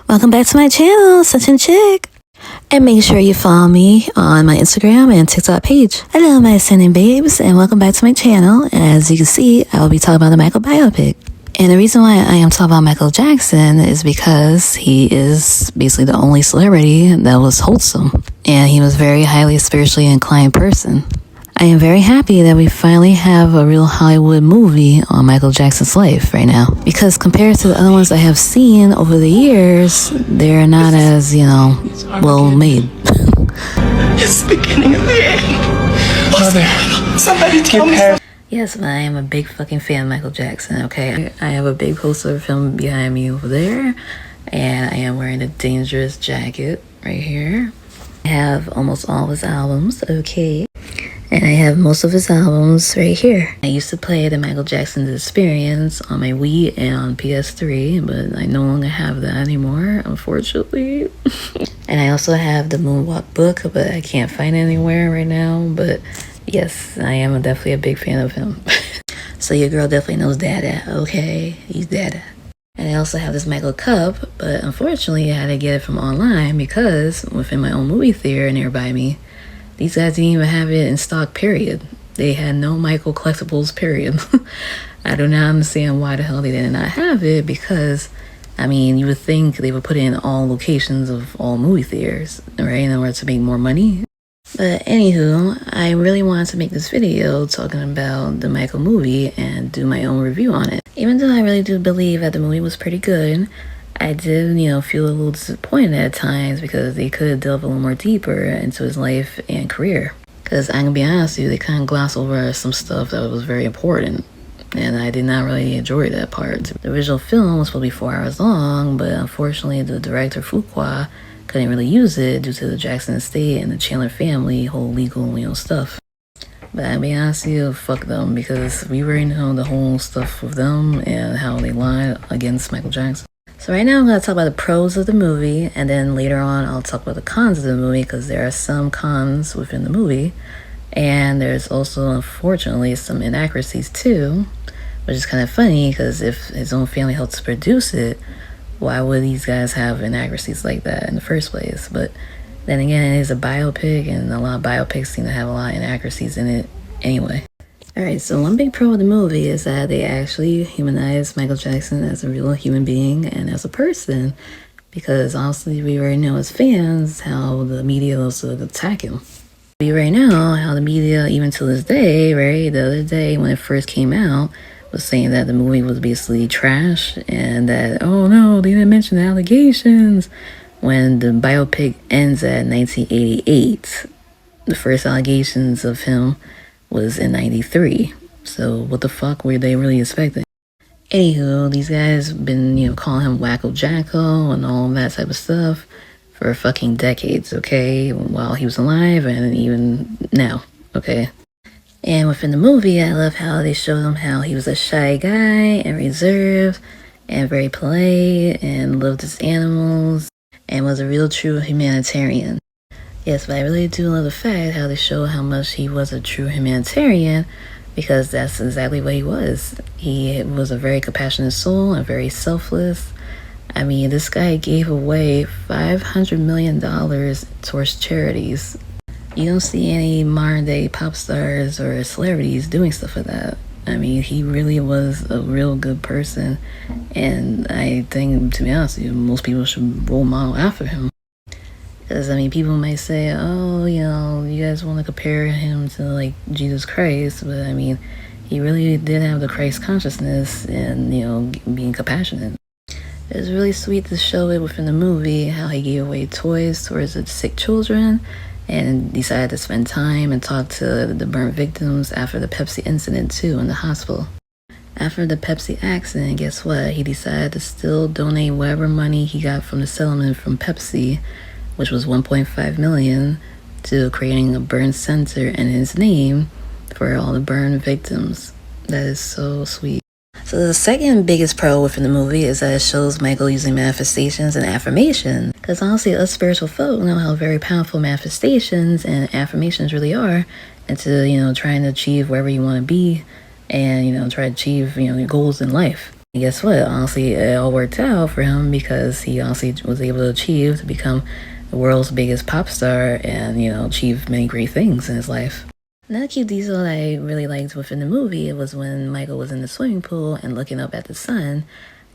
Welcome back to my channel, Such and Chick. And make sure you follow me on my Instagram and TikTok page. Hello, my ascending babes, and welcome back to my channel. And as you can see, I will be talking about the Michael biopic. And the reason why I am talking about Michael Jackson is because he is basically the only celebrity that was wholesome. And he was a very highly spiritually inclined person. I am very happy that we finally have a real Hollywood movie on Michael Jackson's life right now. Because compared to the other ones I have seen over the years, they're not as, well made. It's the beginning of the end. Mother, somebody tell me. Yes, but I am a big fucking fan of Michael Jackson, okay? I have a big poster of him behind me over there. And I am wearing a Dangerous jacket right here. I have almost all of his albums, okay? And I have most of his albums right here. I used to play the Michael Jackson Experience on my Wii and on PS3, but I no longer have that anymore, unfortunately. And I also have the Moonwalk book, but I can't find it anywhere right now. But yes, I am definitely a big fan of him. So your girl definitely knows Dada, okay? He's Dada. And I also have this Michael cup, but unfortunately I had to get it from online because within my own movie theater nearby me, these guys didn't even have it in stock, period. They had no Michael collectibles, period. I do not understand why the hell they did not have it because, you would think they would put it in all locations of all movie theaters, right, in order to make more money. But anywho, I really wanted to make this video talking about the Michael movie and do my own review on it. Even though I really do believe that the movie was pretty good, I did, feel a little disappointed at times because they could have delved a little more deeper into his life and career. Because I'm going to be honest with you, they kind of glossed over some stuff that was very important. And I did not really enjoy that part. The original film was supposed to be 4 hours long, but unfortunately the director, Fuqua, couldn't really use it due to the Jackson estate and the Chandler family whole legal, stuff. But I'll be honest with you, fuck them, because we already know the whole stuff with them and how they lied against Michael Jackson. So right now I'm going to talk about the pros of the movie, and then later on I'll talk about the cons of the movie, because there are some cons within the movie, and there's also, unfortunately, some inaccuracies too, which is kind of funny, because if his own family helped to produce it, why would these guys have inaccuracies like that in the first place? But then again, it is a biopic, and a lot of biopics seem to have a lot of inaccuracies in it anyway. Alright, so one big pro of the movie is that they actually humanized Michael Jackson as a real human being and as a person, because honestly, we already know as fans how the media loves to attack him. We already know how the media, even to this day, right, the other day when it first came out, was saying that the movie was basically trash and that, oh no, they didn't mention the allegations. When the biopic ends at 1988, the first allegations of him was in 93. So what the fuck were they really expecting? Anywho, these guys been, calling him Wacko Jacko and all that type of stuff for fucking decades, okay? While he was alive and even now, okay? And within the movie, I love how they showed him how he was a shy guy and reserved and very polite and loved his animals and was a real true humanitarian. Yes, but I really do love the fact how they show how much he was a true humanitarian, because that's exactly what he was. He was a very compassionate soul and very selfless. This guy gave away $500 million towards charities. You don't see any modern day pop stars or celebrities doing stuff like that. He really was a real good person, and I think, to be honest with you, most people should role model after him. Because, people might say, oh, you guys want to compare him to, Jesus Christ. But, he really did have the Christ consciousness and, being compassionate. It was really sweet to show it within the movie, how he gave away toys towards the sick children and decided to spend time and talk to the burnt victims after the Pepsi incident, too, in the hospital. After the Pepsi accident, guess what? He decided to still donate whatever money he got from the settlement from Pepsi, which was $1.5 million, to creating a burn center in his name for all the burn victims. That is so sweet. So the second biggest pro within the movie is that it shows Michael using manifestations and affirmation. Because honestly, us spiritual folk know how very powerful manifestations and affirmations really are, and to, trying to achieve wherever you want to be and, try to achieve, your goals in life. And guess what? Honestly, it all worked out for him because he honestly was able to achieve to become the world's biggest pop star and, achieve many great things in his life. Another cute detail that I really liked within the movie was when Michael was in the swimming pool and looking up at the sun.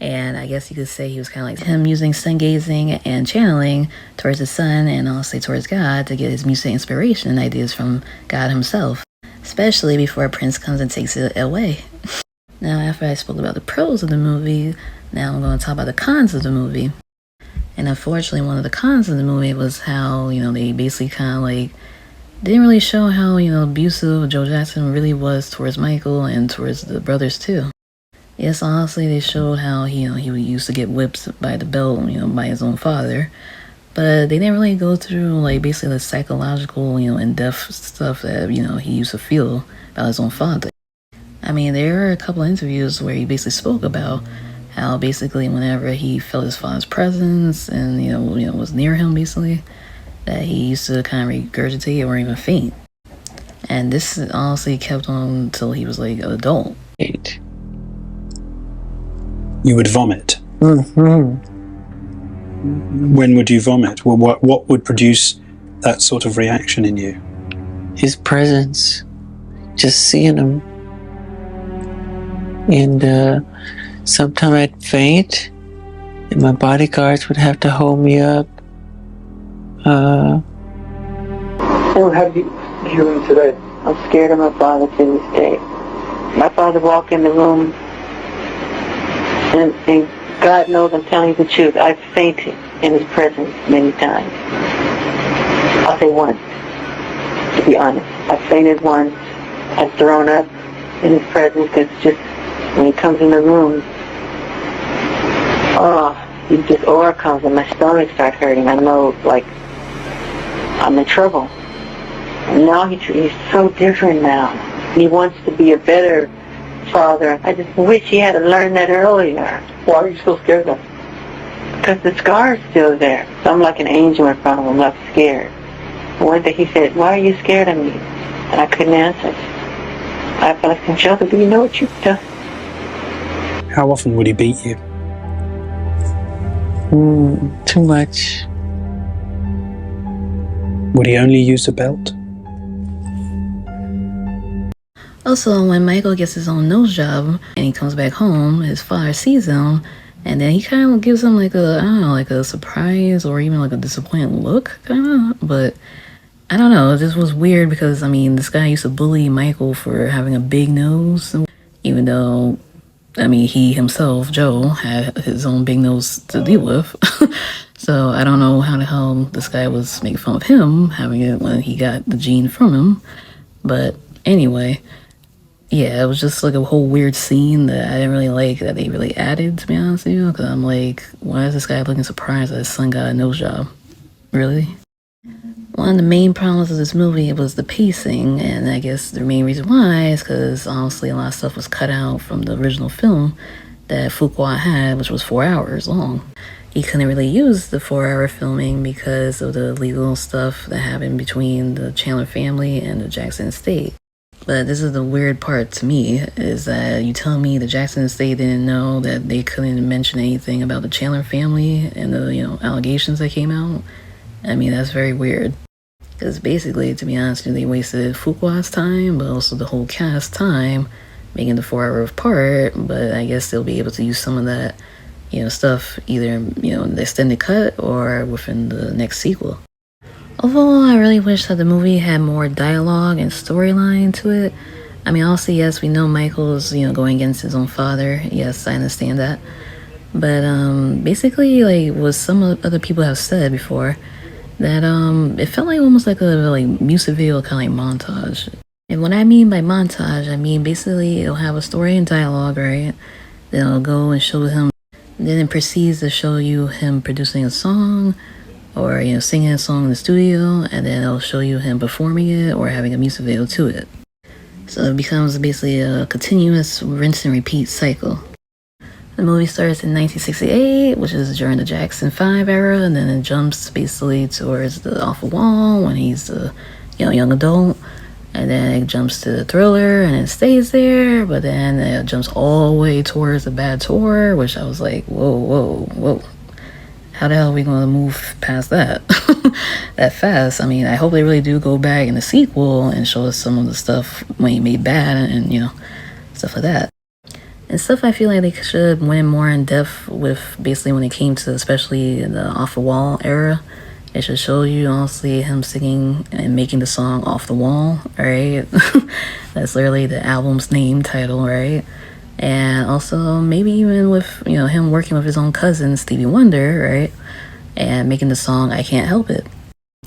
And I guess you could say he was kind of like him using sun gazing and channeling towards the sun and also towards God to get his music inspiration and ideas from God himself, especially before Prince comes and takes it away. Now, after I spoke about the pros of the movie, now I'm going to talk about the cons of the movie. And unfortunately, one of the cons of the movie was how, they basically kind of like didn't really show how, abusive Joe Jackson really was towards Michael and towards the brothers too. Yes, honestly, they showed how, he used to get whipped by the belt, by his own father. But they didn't really go through, like, basically the psychological, in-depth stuff that, he used to feel about his own father. I mean, there are a couple of interviews where he basically spoke about how basically whenever he felt his father's presence and, was near him, basically, that he used to kind of regurgitate or even faint. And this honestly kept on until he was, like, an adult. You would vomit. Mm-hmm. When would you vomit? Well, what would produce that sort of reaction in you? His presence, just seeing him. And sometimes I'd faint, and my bodyguards would have to hold me up. So how do you view him today? I'm scared of my father to this day. My father walked in the room, and God knows I'm telling you the truth. I've fainted in his presence many times. I'll say once, to be honest. I've fainted once. I've thrown up in his presence because just when he comes in the room, he just aura comes and my stomach starts hurting. I know, like, I'm in trouble. And now he's so different now. He wants to be a better father. I just wish he had learned that earlier. Why are you still scared of him? Because the scar is still there. So I'm like an angel in front of him, not scared. One day he said, "Why are you scared of me?" And I couldn't answer. I felt like, "Shelter, do you know what you've done?" How often would he beat you? Too much. Would he only use a belt? Also, when Michael gets his own nose job and he comes back home, his father sees him, and then he kind of gives him like a surprise or even like a disappointed look, kind of. But I don't know, it just was weird because, this guy used to bully Michael for having a big nose, even though, he himself, Joe, had his own big nose to deal with. So I don't know how the hell this guy was making fun of him having it when he got the gene from him. But anyway, yeah, it was just like a whole weird scene that I didn't really like that they really added, to be honest with you. Because I'm like, why is this guy looking surprised that his son got a nose job? Really? One of the main problems of this movie was the pacing, and I guess the main reason why is because honestly a lot of stuff was cut out from the original film that Fuqua had, which was 4 hours long. He couldn't really use the 4-hour filming because of the legal stuff that happened between the Chandler family and the Jackson estate. But this is the weird part to me, is that you tell me the Jackson estate didn't know that they couldn't mention anything about the Chandler family and the, allegations that came out. That's very weird. Because basically, to be honest with you, they wasted Fuqua's time, but also the whole cast's time making the 4-hour part. But I guess they'll be able to use some of that, stuff either, in the extended cut or within the next sequel. Overall, I really wish that the movie had more dialogue and storyline to it. Honestly, yes, we know Michael's, going against his own father. Yes, I understand that. But basically, like what some other people have said before, that it felt like almost like a music video kind of like montage. And what I mean by montage, basically it'll have a story and dialogue, right? Then it'll go and show him. Then it proceeds to show you him producing a song, or singing a song in the studio, and then it'll show you him performing it or having a music video to it. So it becomes basically a continuous rinse and repeat cycle. The movie starts in 1968, which is during the Jackson 5 era, and then it jumps basically towards the Off the Wall when he's a young adult. and then it jumps to the Thriller and it stays there, but then it jumps all the way towards the Bad Tour, which I was like, whoa. How the hell are we going to move past that that fast? I mean, I hope they really do go back in the sequel and show us some of the stuff when he made Bad and, you know, stuff like that. And stuff I feel like they should went more in depth with, basically when it came to especially the Off the Wall era. It should show you, honestly, him singing and making the song Off the Wall, right? That's literally the album's name title, right? And also maybe even with, you know, him working with his own cousin, Stevie Wonder, right? And making the song I Can't Help It.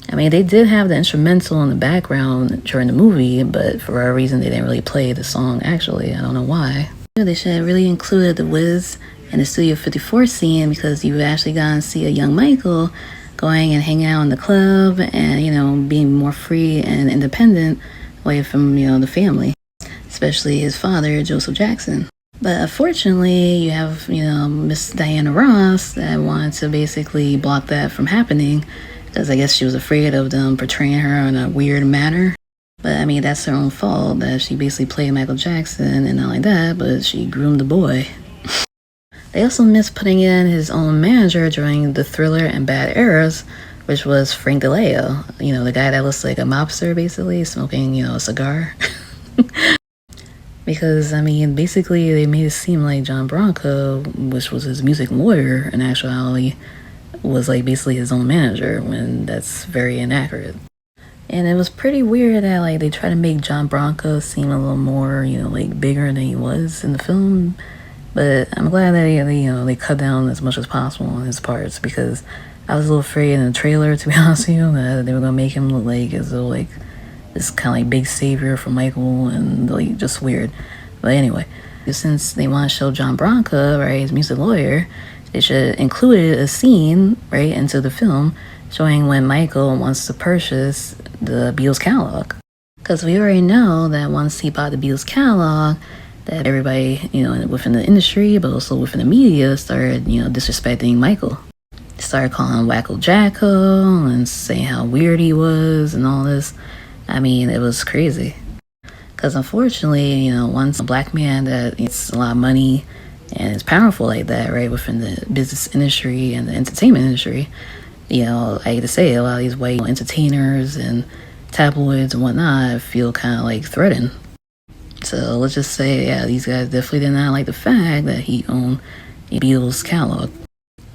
I mean, they did have the instrumental in the background during the movie, but for whatever reason, they didn't really play the song, actually. I don't know why. They should have really included the Wiz in the Studio 54 scene, because you actually got to see a young Michael going and hanging out in the club and, you know, being more free and independent away from, you know, the family, especially his father, Joseph Jackson. But unfortunately, you have, you know, Miss Diana Ross that wanted to basically block that from happening, because I guess she was afraid of them portraying her in a weird manner. But I mean, that's her own fault that she basically played Michael Jackson, and not like that, but she groomed the boy. They also missed putting in his own manager during the Thriller and Bad eras, which was Frank DeLeo, you know, the guy that looks like a mobster, basically, smoking, you know, a cigar. Because, I mean, basically they made it seem like John Bronco, which was his music lawyer, in actuality, was like basically his own manager, when that's very inaccurate. And it was pretty weird that, like, they try to make John Bronco seem a little more, you know, like, bigger than he was in the film. But I'm glad that they cut down as much as possible on his parts, because I was a little afraid in the trailer, to be honest with you, that they were gonna make him look like as though like this kind of like big savior for Michael, and like just weird. But anyway, since they want to show John Bronco, right, his music lawyer, they should include a scene right into the film showing when Michael wants to purchase the Beatles catalog, because we already know that once he bought the Beatles catalog, that everybody, you know, within the industry, but also within the media, started, you know, disrespecting Michael. Started calling him Wacko Jacko and saying how weird he was and all this. I mean, it was crazy. Because unfortunately, you know, once a black man that gets a lot of money and is powerful like that, right, within the business industry and the entertainment industry, you know, I hate to say it, a lot of these white entertainers and tabloids and whatnot feel kind of like threatened. So let's just say, yeah, these guys definitely did not like the fact that he owned a Beatles catalog.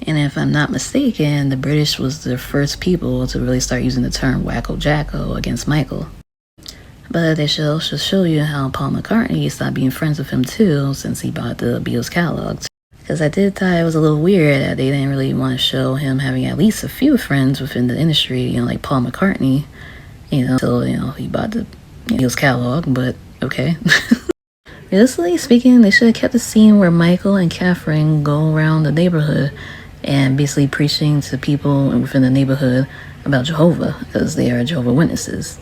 And if I'm not mistaken, the British was the first people to really start using the term Wacko Jacko against Michael. But they should also show you how Paul McCartney stopped being friends with him too, since he bought the Beatles catalog. Because I did thought it was a little weird that they didn't really want to show him having at least a few friends within the industry, you know, like Paul McCartney, you know, until, you know, he bought the Beatles catalog, but okay. Realistically speaking, they should have kept the scene where Michael and Catherine go around the neighborhood and basically preaching to people within the neighborhood about Jehovah, because they are Jehovah's Witnesses.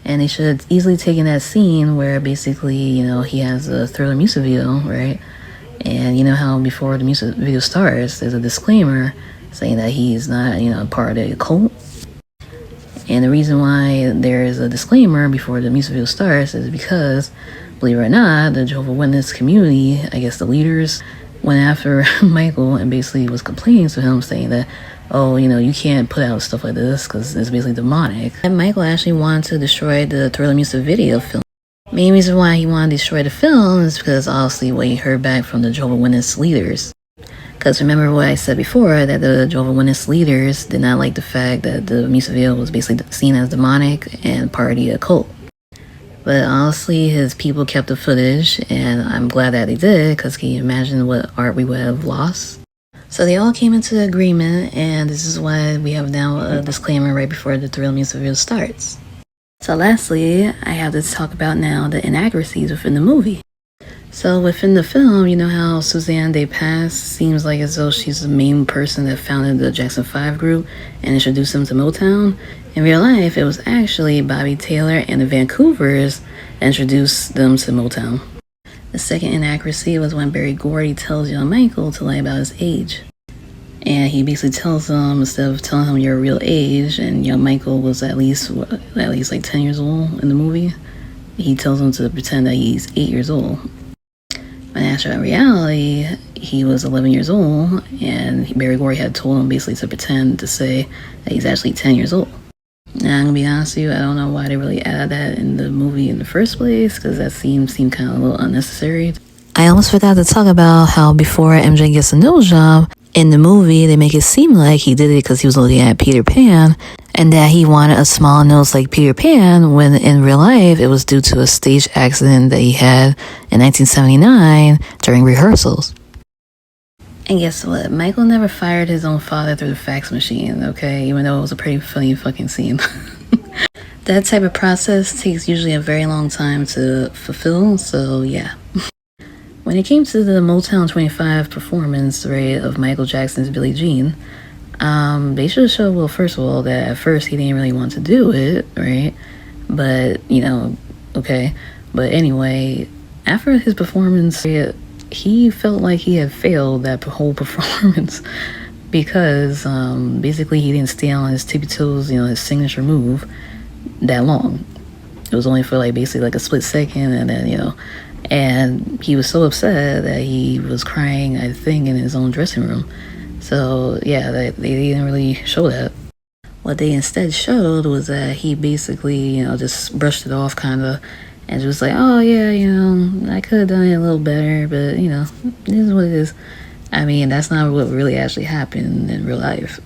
And they should have easily taken that scene where basically, you know, he has a Thriller music video, right? And you know how before the music video starts, there's a disclaimer saying that he is not, you know, part of the cult. And the reason why there is a disclaimer before the music video starts is because, believe it or not, the Jehovah's Witness community, I guess the leaders, went after Michael and basically was complaining to him, saying that, oh, you know, you can't put out stuff like this because it's basically demonic. And Michael actually wanted to destroy the Thriller music video film. Main reason why he wanted to destroy the film is because obviously what he heard back from the Jehovah's Witness leaders. Because remember what I said before, that the Jehovah's Witness leaders did not like the fact that the music video was basically seen as demonic and part of a cult. But honestly, his people kept the footage, and I'm glad that they did, because can you imagine what art we would have lost? So they all came into agreement, and this is why we have now a disclaimer right before the Thriller music video starts. So lastly, I have to talk about now the inaccuracies within the movie. So within the film, you know how Suzanne Day Pass seems like as though she's the main person that founded the Jackson 5 group and introduced them to Motown? In real life, it was actually Bobby Taylor and the Vancouvers that introduced them to Motown. The second inaccuracy was when Berry Gordy tells young Michael to lie about his age. And he basically tells him, instead of telling him your real age, and Michael was at least like 10 years old in the movie, he tells him to pretend that he's 8 years old. But in reality, he was 11 years old, and Barry Gorey had told him basically to pretend to say that he's actually 10 years old. Now, I'm gonna be honest with you, I don't know why they really added that in the movie in the first place, because that seemed kind of a little unnecessary. I almost forgot to talk about how before MJ gets a nose job, in the movie, they make it seem like he did it because he was looking at Peter Pan, and that he wanted a small nose like Peter Pan, when in real life, it was due to a stage accident that he had in 1979 during rehearsals. And guess what? Michael never fired his own father through the fax machine, okay? Even though it was a pretty funny fucking scene. That type of process takes usually a very long time to fulfill, so yeah. When it came to the Motown 25 performance, right, of Michael Jackson's Billie Jean, they should have showed, well, first of all, that at first he didn't really want to do it, right? But, okay. But anyway, after his performance, he felt like he had failed that whole performance because basically he didn't stay on his tippy toes, his signature move, that long. It was only for basically a split second, and then, and he was so upset that he was crying, I think, in his own dressing room. So, yeah, they didn't really show that. What they instead showed was that he basically, just brushed it off, kind of, and just like, oh, yeah, I could have done it a little better, but, it is what it is. I mean, that's not what really actually happened in real life.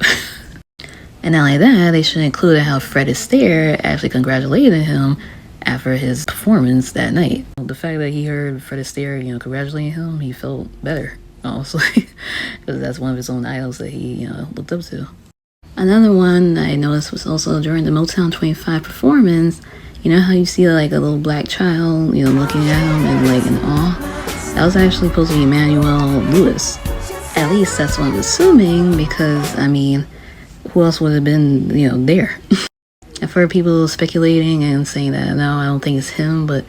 And not only that, they should include how Fred Astaire actually congratulated him after his performance that night. The fact that he heard Fred Astaire, congratulating him, he felt better, honestly, because that's one of his own idols that he, looked up to. Another one I noticed was also during the Motown 25 performance. You know how you see a little black child, looking at him and in awe? That was actually supposed to be Emmanuel Lewis. At least that's what I'm assuming, because, I mean, who else would have been, there? I've heard people speculating and saying that, no, I don't think it's him, but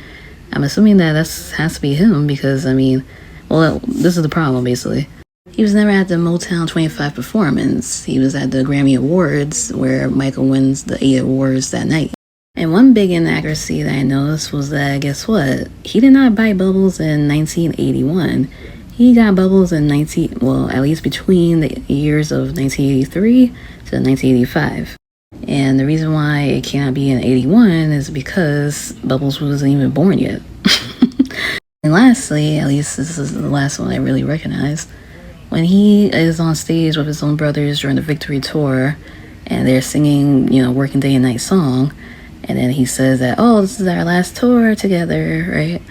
I'm assuming that has to be him because, I mean, well, this is the problem, basically. He was never at the Motown 25 performance. He was at the Grammy Awards, where Michael wins the 8 awards that night. And one big inaccuracy that I noticed was that, guess what? He did not buy bubbles in 1981. He got bubbles in at least between the years of 1983 to 1985. And the reason why it cannot be in 81 is because Bubbles wasn't even born yet. And lastly, at least this is the last one I really recognized, when he is on stage with his own brothers during the Victory Tour, and they're singing, Working Day and Night song, and then he says that, oh, this is our last tour together, right?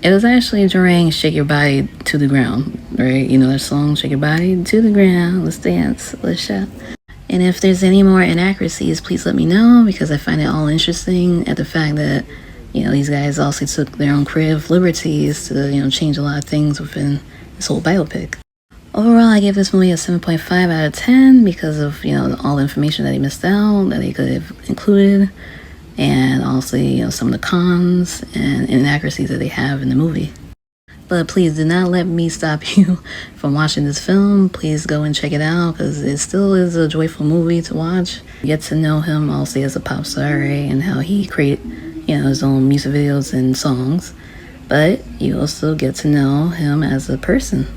It was actually during Shake Your Body to the Ground, right? That song, Shake Your Body to the Ground, let's dance, let's shout. And if there's any more inaccuracies, please let me know, because I find it all interesting at the fact that, these guys also took their own creative liberties to, change a lot of things within this whole biopic. Overall, I give this movie a 7.5 out of 10 because of, all the information that he missed out, that he could have included, and also, some of the cons and inaccuracies that they have in the movie. But please do not let me stop you from watching this film. Please go and check it out, because it still is a joyful movie to watch. You get to know him also as a pop star, right? And how he created, his own music videos and songs. But you also get to know him as a person.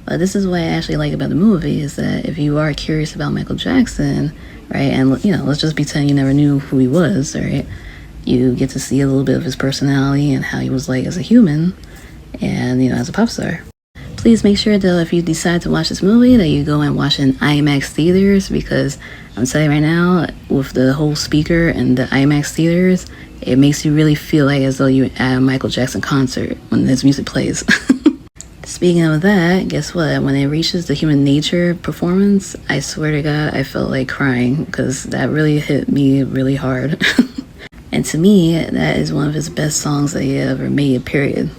But this is what I actually like about the movie, is that if you are curious about Michael Jackson, right, and let's just pretend you never knew who he was, right? You get to see a little bit of his personality and how he was as a human, and as a pop star. Please make sure that if you decide to watch this movie, that you go and watch it in IMAX theaters, because I'm telling you right now, with the whole speaker and the IMAX theaters, it makes you really feel as though you're at a Michael Jackson concert when his music plays. Speaking of that, guess what? When it reaches the Human Nature performance, I swear to God, I felt like crying, because that really hit me really hard. And to me, that is one of his best songs that he ever made, period.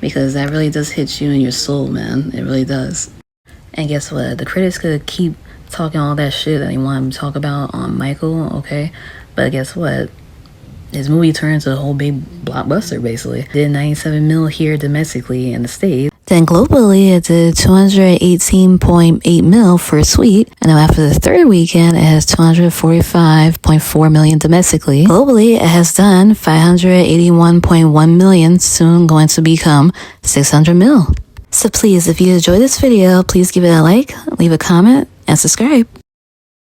Because that really does hit you in your soul, man. It really does. And guess what? The critics could keep talking all that shit that they want him to talk about on Michael, okay? But guess what? His movie turned into a whole big blockbuster, basically. Did 97 mil here domestically in the States. Then globally, it did 218.8 mil first week, and now after the third weekend, it has 245.4 million domestically. Globally, it has done 581.1 million, soon going to become 600 mil. So please, if you enjoyed this video, please give it a like, leave a comment, and subscribe.